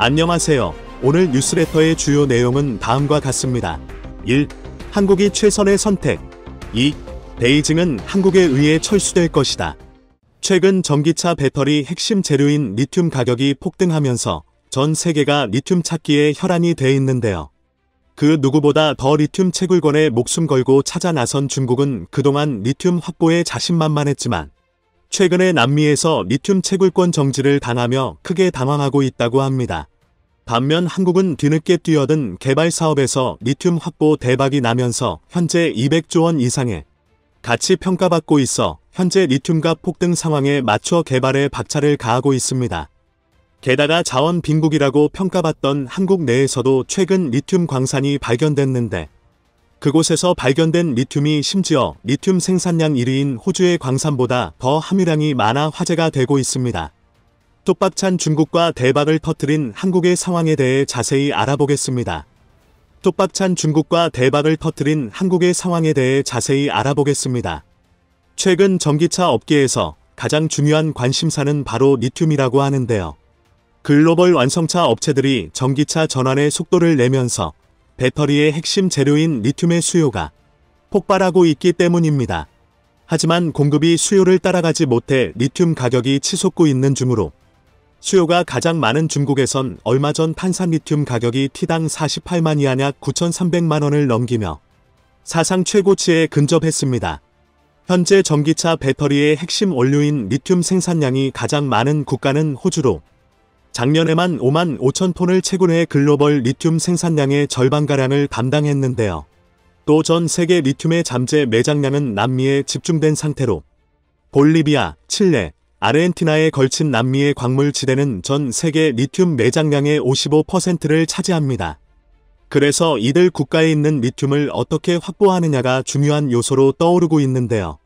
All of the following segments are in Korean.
안녕하세요. 오늘 뉴스레터의 주요 내용은 다음과 같습니다. 1. 한국이 최선의 선택. 2. 베이징은 한국에 의해 철수될 것이다. 최근 전기차 배터리 핵심 재료인 리튬 가격이 폭등하면서 전 세계가 리튬 찾기에 혈안이 돼 있는데요. 그 누구보다 더 리튬 채굴권에 목숨 걸고 찾아 나선 중국은 그동안 리튬 확보에 자신만만했지만 최근에 남미에서 리튬 채굴권 정지를 당하며 크게 당황하고 있다고 합니다. 반면 한국은 뒤늦게 뛰어든 개발 사업에서 리튬 확보 대박이 나면서 현재 200조 원 이상의 가치 평가받고 있어 현재 리튬값 폭등 상황에 맞춰 개발에 박차를 가하고 있습니다. 게다가 자원 빈국이라고 평가받던 한국 내에서도 최근 리튬 광산이 발견됐는데 그곳에서 발견된 리튬이 심지어 리튬 생산량 1위인 호주의 광산보다 더 함유량이 많아 화제가 되고 있습니다. 톱박찬 중국과 대박을 터뜨린 한국의 상황에 대해 자세히 알아보겠습니다. 톱박찬 중국과 대박을 터뜨린 한국의 상황에 대해 자세히 알아보겠습니다. 최근 전기차 업계에서 가장 중요한 관심사는 바로 리튬이라고 하는데요. 글로벌 완성차 업체들이 전기차 전환의 속도를 내면서 배터리의 핵심 재료인 리튬의 수요가 폭발하고 있기 때문입니다. 하지만 공급이 수요를 따라가지 못해 리튬 가격이 치솟고 있는 중으로 수요가 가장 많은 중국에선 얼마 전 탄산 리튬 가격이 T당 48만 이하 약 9,300만 원을 넘기며 사상 최고치에 근접했습니다. 현재 전기차 배터리의 핵심 원료인 리튬 생산량이 가장 많은 국가는 호주로 작년에만 5만 5천 톤을 채굴해 글로벌 리튬 생산량의 절반가량을 담당했는데요. 또 전 세계 리튬의 잠재 매장량은 남미에 집중된 상태로 볼리비아, 칠레, 아르헨티나에 걸친 남미의 광물 지대는 전 세계 리튬 매장량의 55%를 차지합니다. 그래서 이들 국가에 있는 리튬을 어떻게 확보하느냐가 중요한 요소로 떠오르고 있는데요.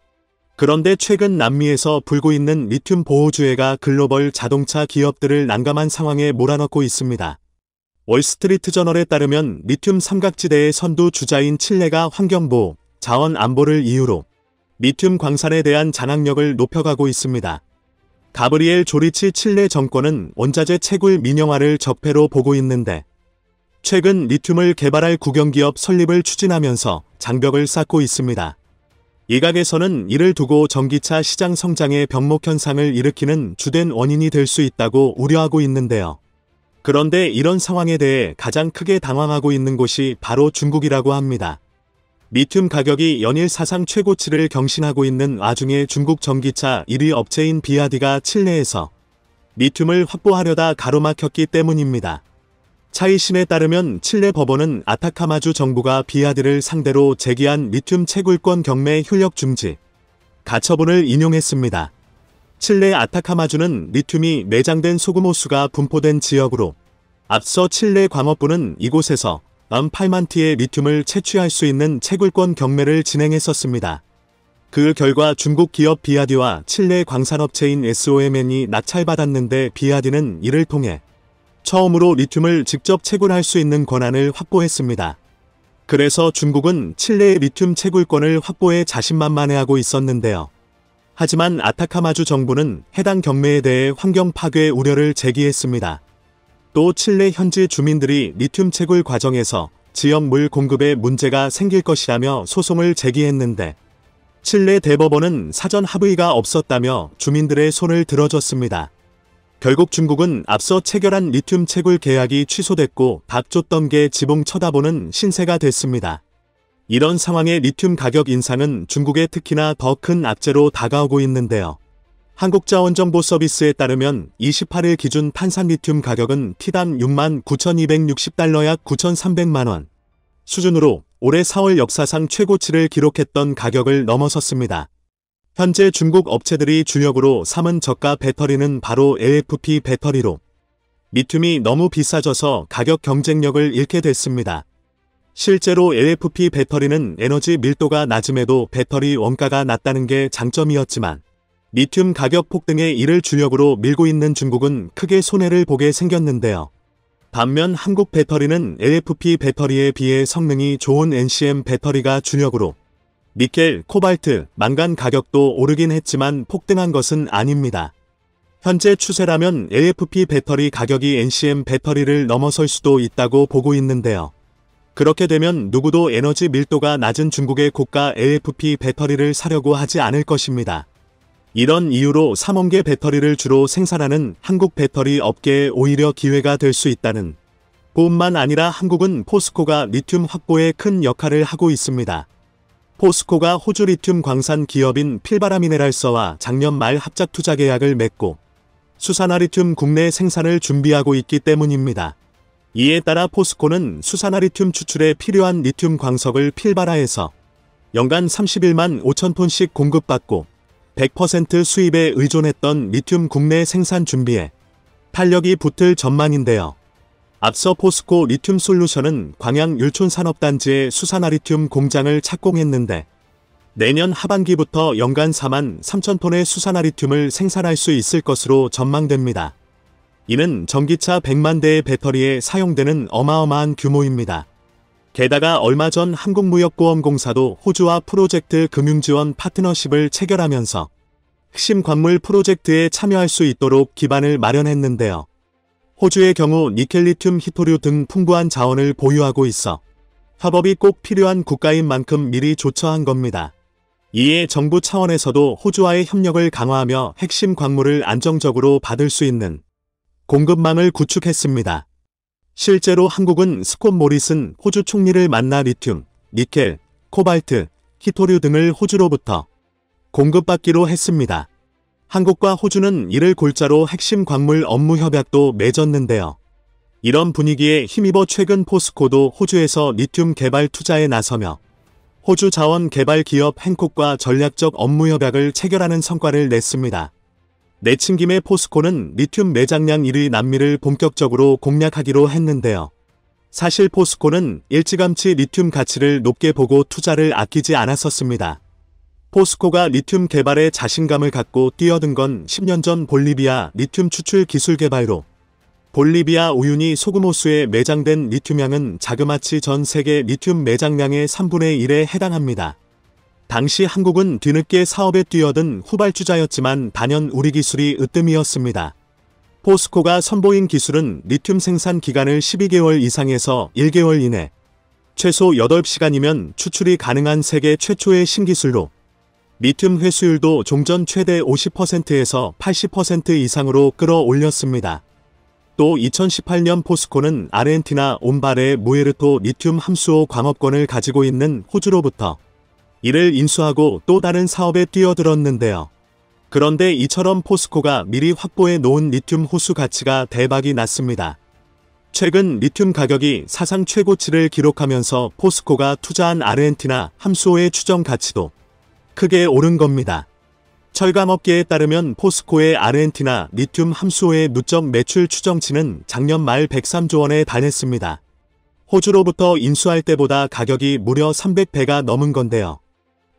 그런데 최근 남미에서 불고 있는 리튬 보호주의가 글로벌 자동차 기업들을 난감한 상황에 몰아넣고 있습니다. 월스트리트 저널에 따르면 리튬 삼각지대의 선두 주자인 칠레가 환경보호, 자원 안보를 이유로 리튬 광산에 대한 장악력을 높여가고 있습니다. 가브리엘 조리치 칠레 정권은 원자재 채굴 민영화를 적폐로 보고 있는데 최근 리튬을 개발할 국영기업 설립을 추진하면서 장벽을 쌓고 있습니다. 일각에서는 이를 두고 전기차 시장 성장의 병목 현상을 일으키는 주된 원인이 될 수 있다고 우려하고 있는데요. 그런데 이런 상황에 대해 가장 크게 당황하고 있는 곳이 바로 중국이라고 합니다. 리튬 가격이 연일 사상 최고치를 경신하고 있는 와중에 중국 전기차 1위 업체인 비아디가 칠레에서 리튬을 확보하려다 가로막혔기 때문입니다. 차이신에 따르면 칠레 법원은 아타카마주 정부가 비아디를 상대로 제기한 리튬 채굴권 경매 효력 중지 가처분을 인용했습니다. 칠레 아타카마주는 리튬이 매장된 소금 호수가 분포된 지역으로 앞서 칠레 광업부는 이곳에서 8만 T의 리튬을 채취할 수 있는 채굴권 경매를 진행했었습니다. 그 결과 중국 기업 비아디와 칠레 광산업체인 SOMN이 낙찰받았는데 비아디는 이를 통해 처음으로 리튬을 직접 채굴할 수 있는 권한을 확보했습니다. 그래서 중국은 칠레의 리튬 채굴권을 확보해 자신만만해하고 있었는데요. 하지만 아타카마주 정부는 해당 경매에 대해 환경 파괴 우려를 제기했습니다. 또 칠레 현지 주민들이 리튬 채굴 과정에서 지역 물 공급에 문제가 생길 것이라며 소송을 제기했는데 칠레 대법원은 사전 합의가 없었다며 주민들의 손을 들어줬습니다. 결국 중국은 앞서 체결한 리튬 채굴 계약이 취소됐고 밥 줬던 게 지붕 쳐다보는 신세가 됐습니다. 이런 상황에 리튬 가격 인상은 중국에 특히나 더 큰 악재로 다가오고 있는데요. 한국자원정보서비스에 따르면 28일 기준 탄산 리튬 가격은 T당 6만 9,260달러 약 9,300만 원 수준으로 올해 4월 역사상 최고치를 기록했던 가격을 넘어섰습니다. 현재 중국 업체들이 주력으로 삼은 저가 배터리는 바로 LFP 배터리로 리튬이 너무 비싸져서 가격 경쟁력을 잃게 됐습니다. 실제로 LFP 배터리는 에너지 밀도가 낮음에도 배터리 원가가 낮다는 게 장점이었지만 리튬 가격 폭등에 이를 주력으로 밀고 있는 중국은 크게 손해를 보게 생겼는데요. 반면 한국 배터리는 LFP 배터리에 비해 성능이 좋은 NCM 배터리가 주력으로 니켈, 코발트, 망간 가격도 오르긴 했지만 폭등한 것은 아닙니다. 현재 추세라면 LFP 배터리 가격이 NCM 배터리를 넘어설 수도 있다고 보고 있는데요. 그렇게 되면 누구도 에너지 밀도가 낮은 중국의 고가 LFP 배터리를 사려고 하지 않을 것입니다. 이런 이유로 삼원계 배터리를 주로 생산하는 한국 배터리 업계에 오히려 기회가 될 수 있다는 뿐만 아니라 한국은 포스코가 리튬 확보에 큰 역할을 하고 있습니다. 포스코가 호주 리튬 광산 기업인 필바라미네랄서와 작년 말 합작 투자 계약을 맺고 수산화 리튬 국내 생산을 준비하고 있기 때문입니다. 이에 따라 포스코는 수산화 리튬 추출에 필요한 리튬 광석을 필바라에서 연간 31만 5천 톤씩 공급받고 100% 수입에 의존했던 리튬 국내 생산 준비에 탄력이 붙을 전망인데요. 앞서 포스코 리튬 솔루션은 광양 율촌산업단지에 수산화 리튬 공장을 착공했는데 내년 하반기부터 연간 4만 3천 톤의 수산화 리튬을 생산할 수 있을 것으로 전망됩니다. 이는 전기차 100만 대의 배터리에 사용되는 어마어마한 규모입니다. 게다가 얼마 전 한국무역보험공사도 호주와 프로젝트 금융지원 파트너십을 체결하면서 핵심 광물 프로젝트에 참여할 수 있도록 기반을 마련했는데요. 호주의 경우 니켈, 리튬, 히토류 등 풍부한 자원을 보유하고 있어 협업이 꼭 필요한 국가인 만큼 미리 조처한 겁니다. 이에 정부 차원에서도 호주와의 협력을 강화하며 핵심 광물을 안정적으로 받을 수 있는 공급망을 구축했습니다. 실제로 한국은 스콧 모리슨 호주 총리를 만나 리튬, 니켈, 코발트, 히토류 등을 호주로부터 공급받기로 했습니다. 한국과 호주는 이를 골자로 핵심 광물 업무 협약도 맺었는데요. 이런 분위기에 힘입어 최근 포스코도 호주에서 리튬 개발 투자에 나서며 호주 자원 개발 기업 행콕과 전략적 업무 협약을 체결하는 성과를 냈습니다. 내친 김에 포스코는 리튬 매장량 1위 남미를 본격적으로 공략하기로 했는데요. 사실 포스코는 일찌감치 리튬 가치를 높게 보고 투자를 아끼지 않았었습니다. 포스코가 리튬 개발에 자신감을 갖고 뛰어든 건 10년 전 볼리비아 리튬 추출 기술 개발로 볼리비아 우유니 소금호수에 매장된 리튬량은 자그마치 전 세계 리튬 매장량의 3분의 1에 해당합니다. 당시 한국은 뒤늦게 사업에 뛰어든 후발주자였지만 단연 우리 기술이 으뜸이었습니다. 포스코가 선보인 기술은 리튬 생산 기간을 12개월 이상에서 1개월 이내, 최소 8시간이면 추출이 가능한 세계 최초의 신기술로 리튬 회수율도 종전 최대 50%에서 80% 이상으로 끌어올렸습니다. 또 2018년 포스코는 아르헨티나 온바레 무에르토 리튬 함수호 광업권을 가지고 있는 호주로부터 이를 인수하고 또 다른 사업에 뛰어들었는데요. 그런데 이처럼 포스코가 미리 확보해 놓은 리튬 호수 가치가 대박이 났습니다. 최근 리튬 가격이 사상 최고치를 기록하면서 포스코가 투자한 아르헨티나 함수호의 추정 가치도 크게 오른 겁니다. 철강업계에 따르면 포스코의 아르헨티나 리튬 함수호의 누적 매출 추정치는 작년 말 103조 원에 달했습니다. 호주로부터 인수할 때보다 가격이 무려 300배가 넘은 건데요.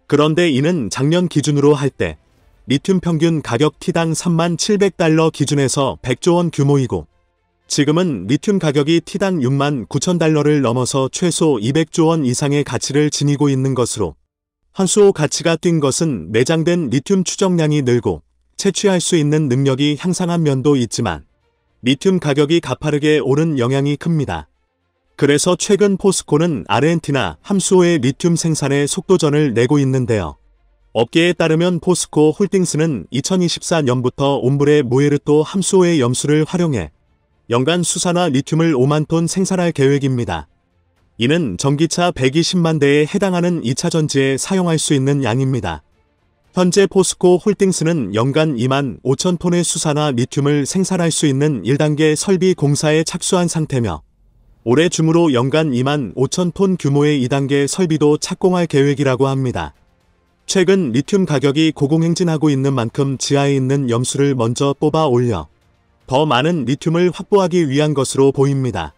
그런데 이는 작년 기준으로 할 때 리튬 평균 가격 T당 3만 700달러 기준에서 100조 원 규모이고 지금은 리튬 가격이 T당 6만 9천 달러를 넘어서 최소 200조 원 이상의 가치를 지니고 있는 것으로 함수호 가치가 뛴 것은 매장된 리튬 추정량이 늘고 채취할 수 있는 능력이 향상한 면도 있지만 리튬 가격이 가파르게 오른 영향이 큽니다. 그래서 최근 포스코는 아르헨티나 함수호의 리튬 생산에 속도전을 내고 있는데요. 업계에 따르면 포스코 홀딩스는 2024년부터 옴브레 무에르토 함수호의 염수를 활용해 연간 수산화 리튬을 5만 톤 생산할 계획입니다. 이는 전기차 120만 대에 해당하는 2차 전지에 사용할 수 있는 양입니다. 현재 포스코 홀딩스는 연간 2만 5천 톤의 수산화 리튬을 생산할 수 있는 1단계 설비 공사에 착수한 상태며 올해 중으로 연간 2만 5천 톤 규모의 2단계 설비도 착공할 계획이라고 합니다. 최근 리튬 가격이 고공행진하고 있는 만큼 지하에 있는 염수를 먼저 뽑아 올려 더 많은 리튬을 확보하기 위한 것으로 보입니다.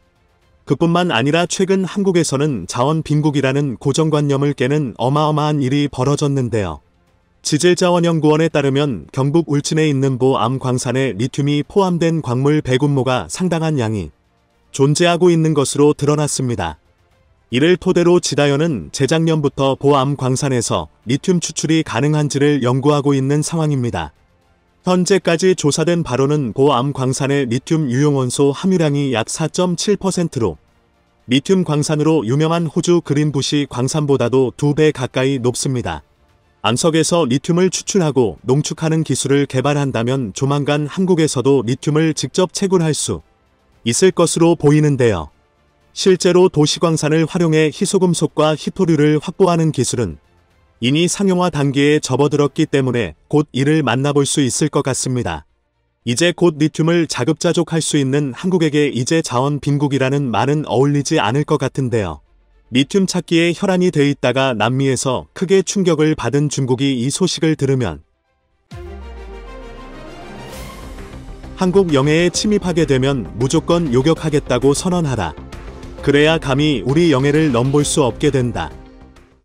그뿐만 아니라 최근 한국에서는 자원 빈국이라는 고정관념을 깨는 어마어마한 일이 벌어졌는데요. 지질자원연구원에 따르면 경북 울진에 있는 보암 광산에 리튬이 포함된 광물 배군모가 상당한 양이 존재하고 있는 것으로 드러났습니다. 이를 토대로 지다연은 재작년부터 보암 광산에서 리튬 추출이 가능한지를 연구하고 있는 상황입니다. 현재까지 조사된 바로는 보암 광산의 리튬 유용원소 함유량이 약 4.7%로 리튬 광산으로 유명한 호주 그린부시 광산보다도 2배 가까이 높습니다. 암석에서 리튬을 추출하고 농축하는 기술을 개발한다면 조만간 한국에서도 리튬을 직접 채굴할 수 있을 것으로 보이는데요. 실제로 도시광산을 활용해 희소금속과 희토류를 확보하는 기술은 이미 상용화 단계에 접어들었기 때문에 곧 이를 만나볼 수 있을 것 같습니다. 이제 곧 리튬을 자급자족할 수 있는 한국에게 이제 자원 빈국이라는 말은 어울리지 않을 것 같은데요. 리튬 찾기에 혈안이 돼 있다가 남미에서 크게 충격을 받은 중국이 이 소식을 들으면 한국 영해에 침입하게 되면 무조건 요격하겠다고 선언하라. 그래야 감히 우리 영해를 넘볼 수 없게 된다.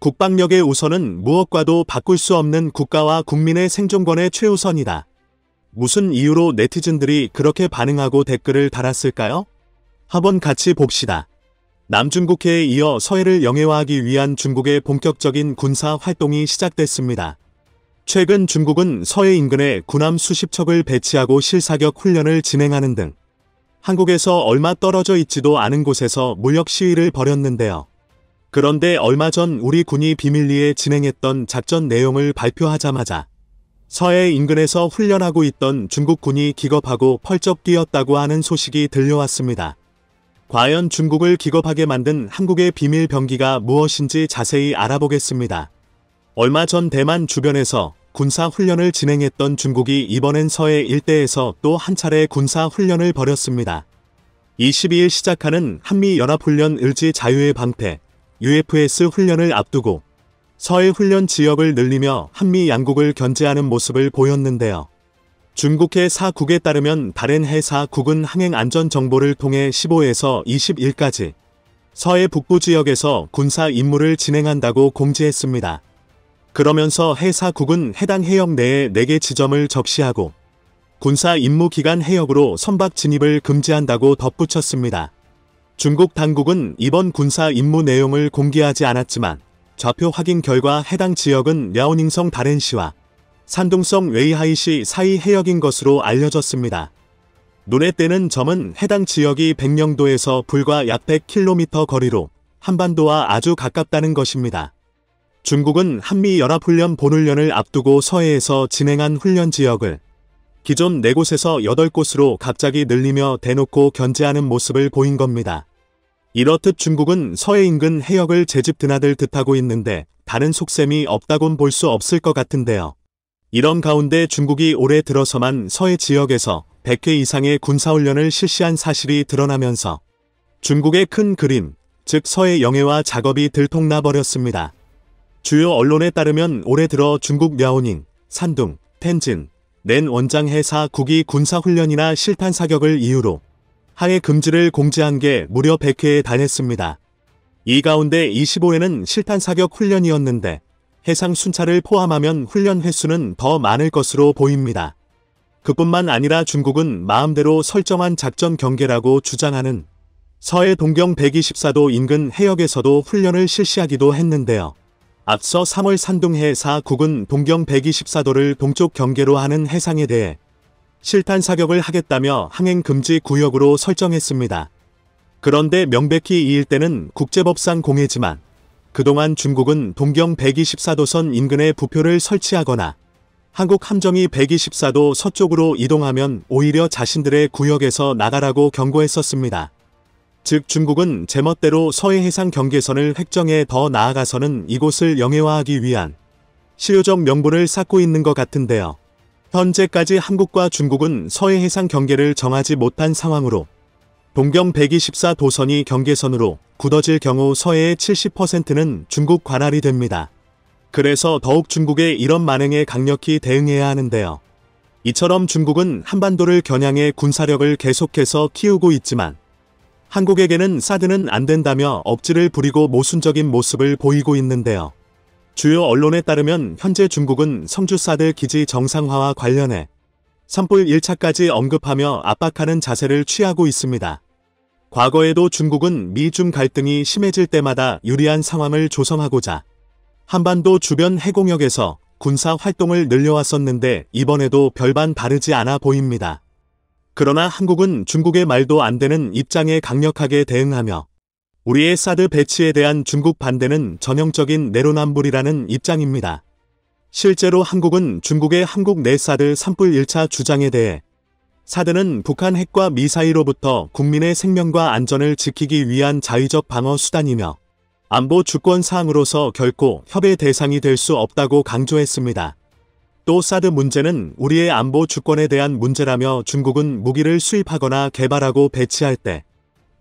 국방력의 우선은 무엇과도 바꿀 수 없는 국가와 국민의 생존권의 최우선이다. 무슨 이유로 네티즌들이 그렇게 반응하고 댓글을 달았을까요? 한번 같이 봅시다. 남중국해에 이어 서해를 영해화하기 위한 중국의 본격적인 군사 활동이 시작됐습니다. 최근 중국은 서해 인근에 군함 수십 척을 배치하고 실사격 훈련을 진행하는 등 한국에서 얼마 떨어져 있지도 않은 곳에서 무력 시위를 벌였는데요. 그런데 얼마 전 우리 군이 비밀리에 진행했던 작전 내용을 발표하자마자 서해 인근에서 훈련하고 있던 중국 군이 기겁하고 펄쩍 뛰었다고 하는 소식이 들려왔습니다. 과연 중국을 기겁하게 만든 한국의 비밀 병기가 무엇인지 자세히 알아보겠습니다. 얼마 전 대만 주변에서 군사 훈련을 진행했던 중국이 이번엔 서해 일대에서 또 한 차례 군사 훈련을 벌였습니다. 22일 시작하는 한미연합훈련 을지 자유의 방패 UFS 훈련을 앞두고 서해 훈련 지역을 늘리며 한미 양국을 견제하는 모습을 보였는데요. 중국해 사국에 따르면 다른 해 사국은 항행 안전 정보를 통해 15에서 20일까지 서해 북부 지역에서 군사 임무를 진행한다고 공지했습니다. 그러면서 해 사국은 해당 해역 내에 4개 지점을 적시하고 군사 임무 기간 해역으로 선박 진입을 금지한다고 덧붙였습니다. 중국 당국은 이번 군사 임무 내용을 공개하지 않았지만 좌표 확인 결과 해당 지역은 랴오닝성 다렌시와 산둥성 웨이하이시 사이 해역인 것으로 알려졌습니다. 눈에 띄는 점은 해당 지역이 백령도에서 불과 약 100km 거리로 한반도와 아주 가깝다는 것입니다. 중국은 한미연합훈련 본훈련을 앞두고 서해에서 진행한 훈련 지역을 기존 4곳에서 8곳으로 갑자기 늘리며 대놓고 견제하는 모습을 보인 겁니다. 이렇듯 중국은 서해 인근 해역을 제집 드나들 듯하고 있는데 다른 속셈이 없다곤 볼 수 없을 것 같은데요. 이런 가운데 중국이 올해 들어서만 서해 지역에서 100회 이상의 군사훈련을 실시한 사실이 드러나면서 중국의 큰 그림, 즉 서해 영해화 작업이 들통나 버렸습니다. 주요 언론에 따르면 올해 들어 중국 랴오닝, 산둥, 텐진, 낸 원장 해사 국이 군사훈련이나 실탄 사격을 이유로 항해 금지를 공지한 게 무려 100회에 달했습니다. 이 가운데 25회는 실탄 사격 훈련이었는데 해상 순찰을 포함하면 훈련 횟수는 더 많을 것으로 보입니다. 그뿐만 아니라 중국은 마음대로 설정한 작전 경계라고 주장하는 서해 동경 124도 인근 해역에서도 훈련을 실시하기도 했는데요. 앞서 3월 산둥해 사국은 동경 124도를 동쪽 경계로 하는 해상에 대해 실탄 사격을 하겠다며 항행 금지 구역으로 설정했습니다. 그런데 명백히 이 일대는 국제법상 공해지만 그동안 중국은 동경 124도선 인근에 부표를 설치하거나 한국 함정이 124도 서쪽으로 이동하면 오히려 자신들의 구역에서 나가라고 경고했었습니다. 즉 중국은 제멋대로 서해 해상 경계선을 획정해 더 나아가서는 이곳을 영해화하기 위한 실효적 명분을 쌓고 있는 것 같은데요. 현재까지 한국과 중국은 서해 해상 경계를 정하지 못한 상황으로 동경 124도선이 경계선으로 굳어질 경우 서해의 70%는 중국 관할이 됩니다. 그래서 더욱 중국의 이런 만행에 강력히 대응해야 하는데요. 이처럼 중국은 한반도를 겨냥해 군사력을 계속해서 키우고 있지만 한국에게는 사드는 안 된다며 억지를 부리고 모순적인 모습을 보이고 있는데요. 주요 언론에 따르면 현재 중국은 성주 사드 기지 정상화와 관련해 산불 1차까지 언급하며 압박하는 자세를 취하고 있습니다. 과거에도 중국은 미중 갈등이 심해질 때마다 유리한 상황을 조성하고자 한반도 주변 해공역에서 군사 활동을 늘려왔었는데 이번에도 별반 다르지 않아 보입니다. 그러나 한국은 중국의 말도 안 되는 입장에 강력하게 대응하며 우리의 사드 배치에 대한 중국 반대는 전형적인 내로남불이라는 입장입니다. 실제로 한국은 중국의 한국 내 사드 산불 1차 주장에 대해 사드는 북한 핵과 미사일로부터 국민의 생명과 안전을 지키기 위한 자위적 방어 수단이며 안보 주권 사항으로서 결코 협의 대상이 될 수 없다고 강조했습니다. 또 사드 문제는 우리의 안보 주권에 대한 문제라며 중국은 무기를 수입하거나 개발하고 배치할 때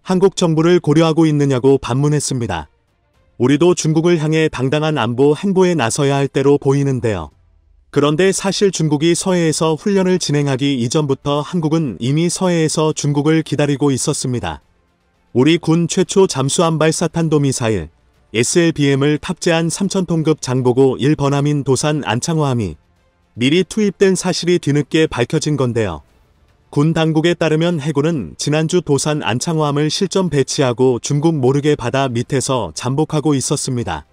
한국 정부를 고려하고 있느냐고 반문했습니다. 우리도 중국을 향해 당당한 안보 행보에 나서야 할 때로 보이는데요. 그런데 사실 중국이 서해에서 훈련을 진행하기 이전부터 한국은 이미 서해에서 중국을 기다리고 있었습니다. 우리 군 최초 잠수함 발사 탄도미사일 SLBM을 탑재한 3000톤급 장보고 1번함인 도산 안창호함이 미리 투입된 사실이 뒤늦게 밝혀진 건데요. 군 당국에 따르면 해군은 지난주 도산 안창호함을 실전 배치하고 중국 모르게 바다 밑에서 잠복하고 있었습니다.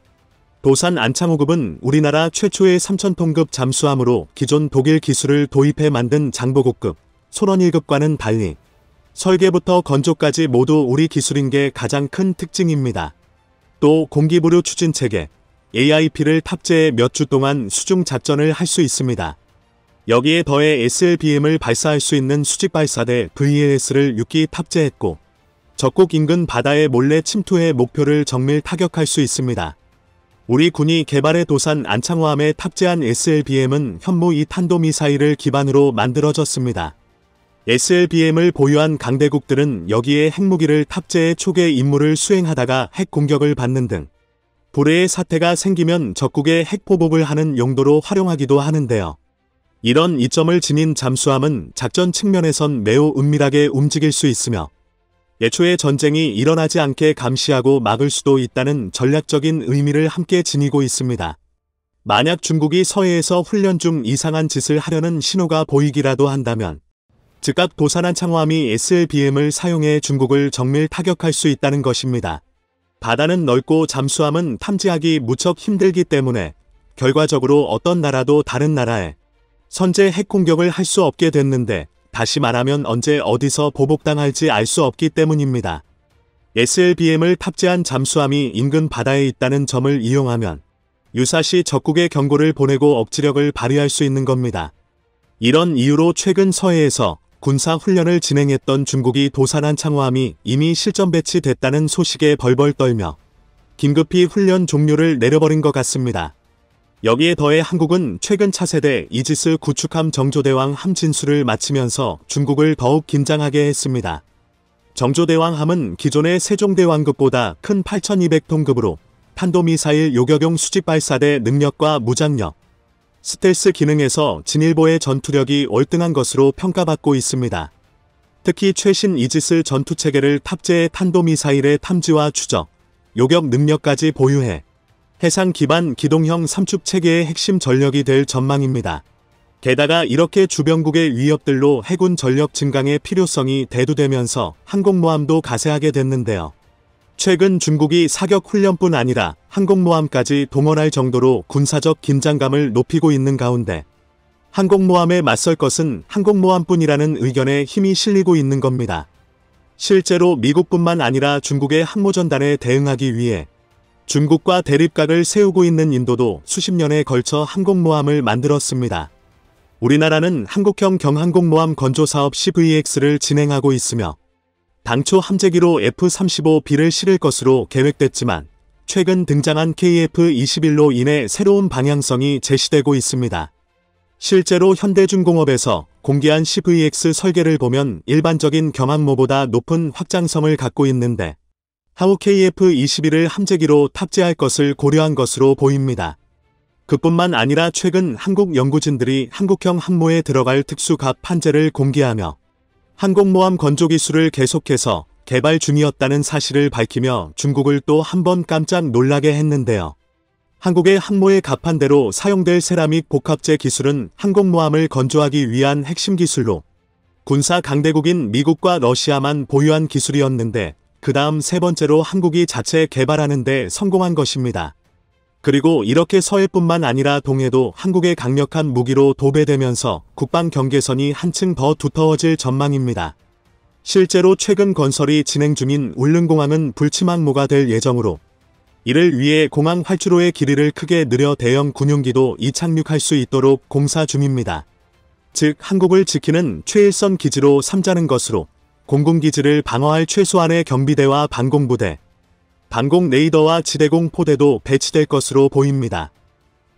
도산 안창호급은 우리나라 최초의 3000톤급 잠수함으로 기존 독일 기술을 도입해 만든 장보고급 손원 1급과는 달리 설계부터 건조까지 모두 우리 기술인 게 가장 큰 특징입니다. 또 공기부류 추진체계 AIP를 탑재해 몇 주 동안 수중 작전을 할 수 있습니다. 여기에 더해 SLBM을 발사할 수 있는 수직발사대 VAS를 6기 탑재했고 적국 인근 바다에 몰래 침투해 목표를 정밀 타격할 수 있습니다. 우리 군이 개발해 도산 안창호함에 탑재한 SLBM은 현무 2 탄도미사일을 기반으로 만들어졌습니다. SLBM을 보유한 강대국들은 여기에 핵무기를 탑재해 초계 임무를 수행하다가 핵 공격을 받는 등 불의의 사태가 생기면 적국의 핵포복을 하는 용도로 활용하기도 하는데요. 이런 이점을 지닌 잠수함은 작전 측면에선 매우 은밀하게 움직일 수 있으며 애초에 전쟁이 일어나지 않게 감시하고 막을 수도 있다는 전략적인 의미를 함께 지니고 있습니다. 만약 중국이 서해에서 훈련 중 이상한 짓을 하려는 신호가 보이기라도 한다면 즉각 도산 안창호함이 SLBM을 사용해 중국을 정밀 타격할 수 있다는 것입니다. 바다는 넓고 잠수함은 탐지하기 무척 힘들기 때문에 결과적으로 어떤 나라도 다른 나라에 선제 핵 공격을 할 수 없게 됐는데 다시 말하면 언제 어디서 보복당할지 알 수 없기 때문입니다. SLBM을 탑재한 잠수함이 인근 바다에 있다는 점을 이용하면 유사시 적국의 경고를 보내고 억지력을 발휘할 수 있는 겁니다. 이런 이유로 최근 서해에서 군사훈련을 진행했던 중국이 도산 안창호함이 이미 실전 배치됐다는 소식에 벌벌 떨며 긴급히 훈련 종료를 내려버린 것 같습니다. 여기에 더해 한국은 최근 차세대 이지스 구축함 정조대왕 함 진수를 마치면서 중국을 더욱 긴장하게 했습니다. 정조대왕함은 기존의 세종대왕급보다 큰 8200톤급으로 탄도미사일 요격용 수직발사대 능력과 무장력, 스텔스 기능에서 진일보의 전투력이 월등한 것으로 평가받고 있습니다. 특히 최신 이지스 전투체계를 탑재해 탄도미사일의 탐지와 추적, 요격 능력까지 보유해 해상 기반 기동형 삼축체계의 핵심 전력이 될 전망입니다. 게다가 이렇게 주변국의 위협들로 해군 전력 증강의 필요성이 대두되면서 항공모함도 가세하게 됐는데요. 최근 중국이 사격 훈련뿐 아니라 항공모함까지 동원할 정도로 군사적 긴장감을 높이고 있는 가운데 항공모함에 맞설 것은 항공모함뿐이라는 의견에 힘이 실리고 있는 겁니다. 실제로 미국뿐만 아니라 중국의 항모전단에 대응하기 위해 중국과 대립각을 세우고 있는 인도도 수십 년에 걸쳐 항공모함을 만들었습니다. 우리나라는 한국형 경항공모함 건조사업 CVX를 진행하고 있으며 당초 함재기로 F-35B를 실을 것으로 계획됐지만 최근 등장한 KF-21로 인해 새로운 방향성이 제시되고 있습니다. 실제로 현대중공업에서 공개한 CVX 설계를 보면 일반적인 경항모보다 높은 확장성을 갖고 있는데 향후 KF-21을 함재기로 탑재할 것을 고려한 것으로 보입니다. 그뿐만 아니라 최근 한국 연구진들이 한국형 항모에 들어갈 특수갑 판재를 공개하며 항공모함 건조 기술을 계속해서 개발 중이었다는 사실을 밝히며 중국을 또 한 번 깜짝 놀라게 했는데요. 한국의 항모의 갑판대로 사용될 세라믹 복합재 기술은 항공모함을 건조하기 위한 핵심 기술로 군사 강대국인 미국과 러시아만 보유한 기술이었는데 그 다음 세 번째로 한국이 자체 개발하는 데 성공한 것입니다. 그리고 이렇게 서해뿐만 아니라 동해도 한국의 강력한 무기로 도배되면서 국방 경계선이 한층 더 두터워질 전망입니다. 실제로 최근 건설이 진행 중인 울릉공항은 불치망모가 될 예정으로 이를 위해 공항 활주로의 길이를 크게 늘려 대형 군용기도 이착륙할 수 있도록 공사 중입니다. 즉 한국을 지키는 최일선 기지로 삼자는 것으로 공군기지를 방어할 최소한의 경비대와 방공부대, 방공 레이더와 지대공 포대도 배치될 것으로 보입니다.